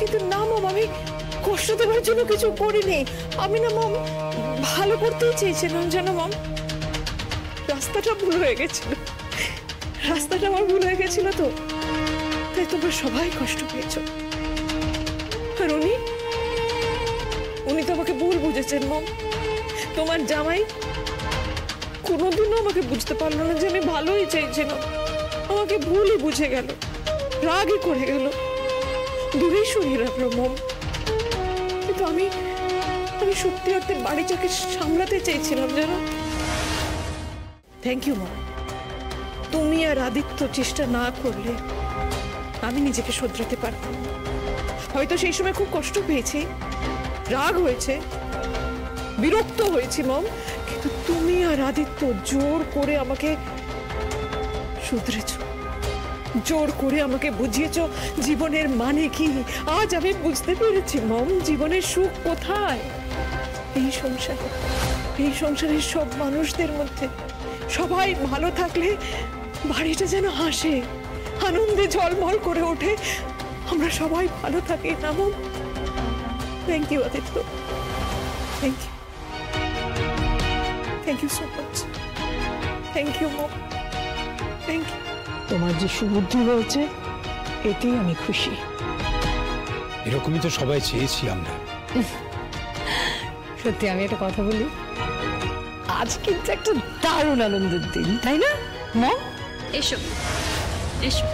কিন্তু না মম, আমি কষ্ট দেওয়ার জন্য কিছু করিনি। আমি না মম, ভালো করতেই চেয়েছিলাম জানো মম। রাস্তাটা ভুল হয়ে গেছিল, রাস্তাটা আমার ভুল হয়ে গেছিল, তো তাই তোমরা সবাই কষ্ট পেয়েছো। আর উনি তো আমাকে ভুল বুঝেছেন মম। তোমার জামাই কোনোদিনও আমাকে বুঝতে পারলো না যে আমি ভালোই চাইছিলাম। আমাকে ভুলই বুঝে গেল, রাগই করে গেল, দূরেই সরিয়ে রাখলো মম। কিন্তু আমি সত্যি অর্থে বাড়িটাকে সামলাতে চাইছিলাম জানো। Thank you mom. তুমি আর আদিত্য চেষ্টা না করলে আমি নিজেকে শোধরাতে পারতাম না। হয়তো সেই সময় খুব কষ্ট পেয়েছি, রাগ হয়েছে, বিরক্ত হয়েছি মম, কিন্তু তুমি আর আদিত্য জোর করে আমাকে শুধরেছ, জোর করে আমাকে বুঝিয়েছ জীবনের মানে কি। আজ আমি বুঝতে পেরেছি মম, জীবনের সুখ কোথায়। এই সংসারের সব মানুষদের মধ্যে সবাই ভালো থাকলে বাড়িটা যেন হাসে, আনন্দে ঝলমল করে ওঠে। আমরা সবাই ভালো থাকি না mom. Thank you Aditya, thank you, thank you so much. Thank you mom, thank you. তোমার যে সুবুদ্ধি হয়েছে এতেই আমি খুশি। এরকমই তো সবাই চেয়েছি আমরা। সত্যি আমি একটা কথা বলি, আজ কিন্তু একটা দারুণ আনন্দের দিন, তাই না মম? এসো এসো।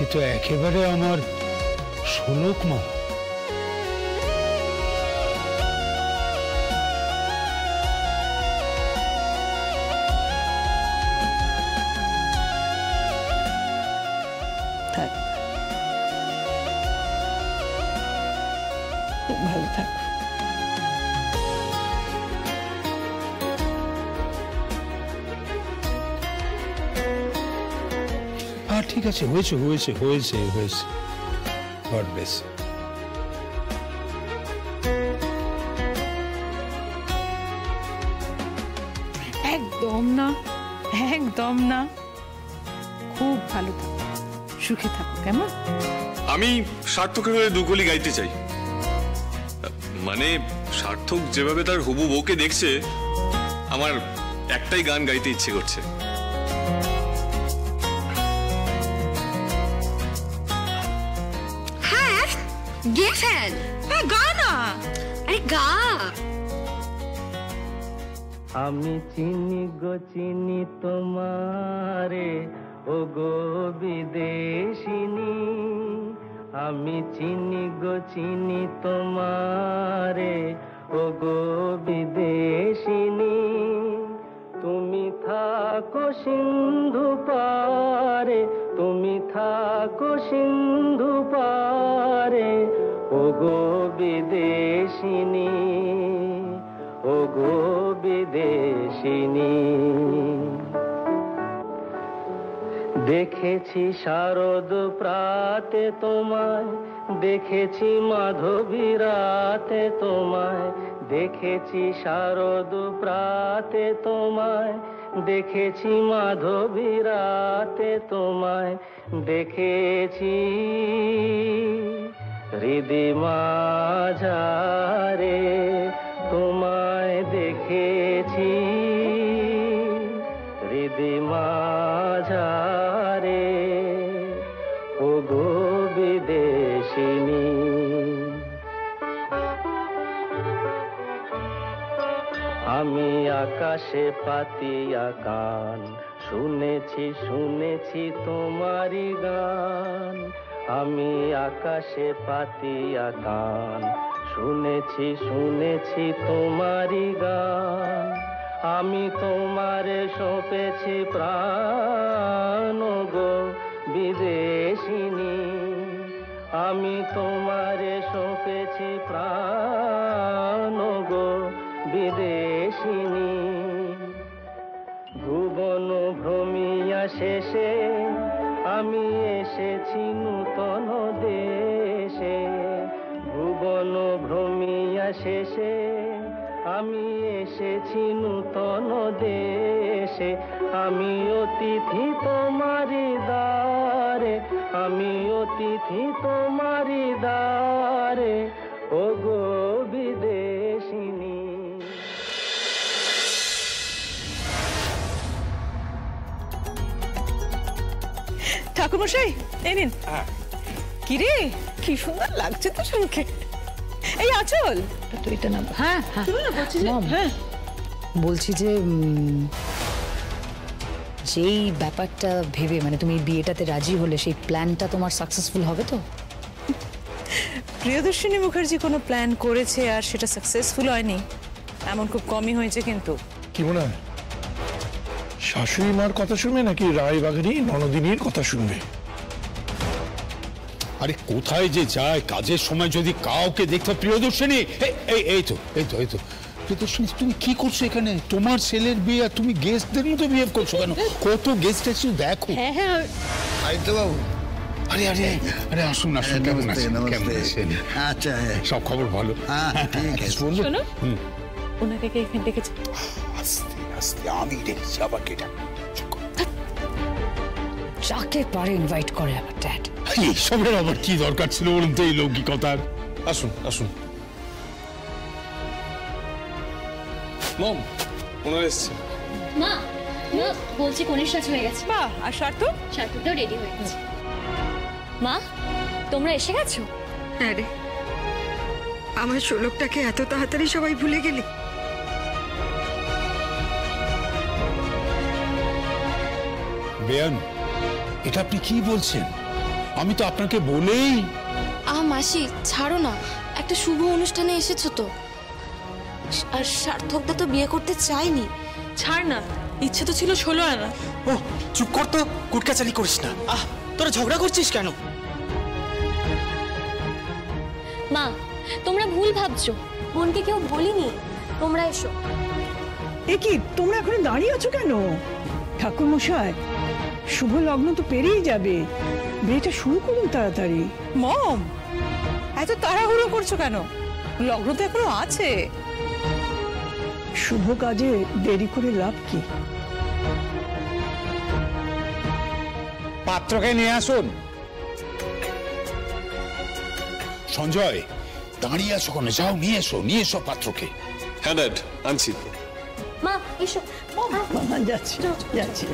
এ তো একেবারে আমার শোলক মা। থাক, খুব ভালো থাক। ঠিক আছে, হয়েছে হয়েছে হয়েছে হয়েছে। God bless. একদম না, একদম না, খুব ভালো থাকো, সুখে থাকো, কেমন? আমি সার্থকের হয়ে দুকলি গাইতে চাই। মানে সার্থক যেভাবে তার হবু বউকে দেখছে, আমার একটাই গান গাইতে ইচ্ছে করছে। হ্যাঁ গে ফেল, হ্যাঁ গা না, আরে গা। আমি চিনি গো চিনি তোমারে, ও গো বিদেশিনী। আমি চিনি গো চিনি তোমারে, ও গো বিদেশিনী। তুমি থাকো সিন্ধু পারে, তুমি থাকো সিন্ধু পারে, ও গো বিদেশিনী, ও গো বিদেশিনী। দেখেছি শারদ প্রাতে তোমায়, দেখেছি মাধবী রাতে তোমায়, দেখেছি শারদ প্রাতে তোমায়, দেখেছি মাধবী রাতে তোমায়, দেখেছি হৃদি মাঝারে তোমায়, দেখেছি হৃদি মাঝারে, ও গো বিদেশিনী। আমি আকাশে পাতিয়া কান, শুনেছি শুনেছি তোমারি গান। আমি আকাশে পাতিয়া কান, শুনেছি শুনেছি তোমারি গান। আমি তোমারে সঁপেছি প্রাণ, গো বিদেশিনী। আমি তোমারে সঁপেছি প্রাণ, গো বিদেশিনী। ভুবন ভ্রমিয়া শেষে আমি এসেছি নূতন দেশে, ভুবন ভ্রমিয়া শেষে আমি এসেছি নূতন দেশে, আমি অতিথি তোমারি দ্বারে, আমি অতিথি তোমারি দ্বারে, ও গো বিদেশিনী। ঠাকুরমশাই এই নিন। কিরে কি সুন্দর লাগছে তো শুনকে। এই আঁচল তো এটা না, হ্যাঁ হ্যাঁ মম, হ্যাঁ বলছি যে যেই ব্যাপারটা ভেবে মানে তুমি এই বিয়েটাতে রাজি হলে সেই প্ল্যানটা তোমার সাকসেসফুল হবে তো? প্রিয়দর্শিনী মুখার্জি কোনো প্ল্যান করেছে আর সেটা সাকসেসফুল হয়নি এমন খুব কমই হয়েছে। কিন্তু কি মনে হয় শাশুড়ি মার কথা শুনবে নাকি রায়বাগানী ননদিনীর কথা শুনবে? আরে কোথায় যে যায় কাজের সময় যদি কাউকে দেখতে, প্রিয়দর্শিনী এই তো প্রিয়দর্শিনী, তুমি কি করছো এখানে? তোমার ছেলের বিয়ে আর তুমি গেস্টদের মতো বিহেভ করছো কেন? কত গেস্ট আছে দেখো। বাবু আরে আরে আরে আসুন আসুন, কেমন আছেন? কেমন আছেন? আচ্ছা সব খবর ভালো? ঠিক আছে। শোনো ওনাকে কে এখানে ডেকেছে? আস্তে আস্তে আমি দেখছি আবার কেটা যাকে পারে ইনভাইট করে আমার ড্যাড। এইসবের আবার কি দরকার ছিল বলুন তো এই লৌকিকতার? আসুন আসুন। মম ওনার এসছে। মা মা বলছি কনের সাজ হয়ে গেছে। বাহ, আর সার্থক? সার্থকটাও রেডি হয়ে গেছে। মা তোমরা এসে গেছো? হ্যাঁ রে, আমার শোলকটাকে এত তাড়াতাড়ি সবাই ভুলে গেলি? বেয়ান, এটা আপনি কি বলছেন? আমি তো আপনাকে বলেই। মাসি ছাড়ো না, একটা শুভ অনুষ্ঠানে এসেছো তো, আর সার্থকদা তো বিয়ে করতে চাইনি। ছাড় না, ইচ্ছে তো ছিল 16 আনা। ও চুপ কর তো, কুটকাচালি করিস না। তোরা ঝগড়া করছিস কেন? মা তোমরা ভুল ভাবছো, বোনকে কেউ বলিনি। তোমরা এসো। এ কি তোমরা এখন দাঁড়িয়ে আছো কেন? ঠাকুর মশাই, শুভ লগ্ন তো পেরিয়ে যাবে, বিয়েটা শুরু করুন তাড়াতাড়ি। মম এত তাড়াহুড়ো করছো কেন? লগ্ন তো এখনো আছে। শুভ কাজে দেরি করে লাভ কি? পাত্রকে নিয়ে আসুন। সঞ্জয়, দাঁড়িয়ে আছো কেন? যাও নিয়ে এসো পাত্রকে। হ্যাঁ ড্যাড, আনছি। মা এসো। যাচ্ছি যাচ্ছি।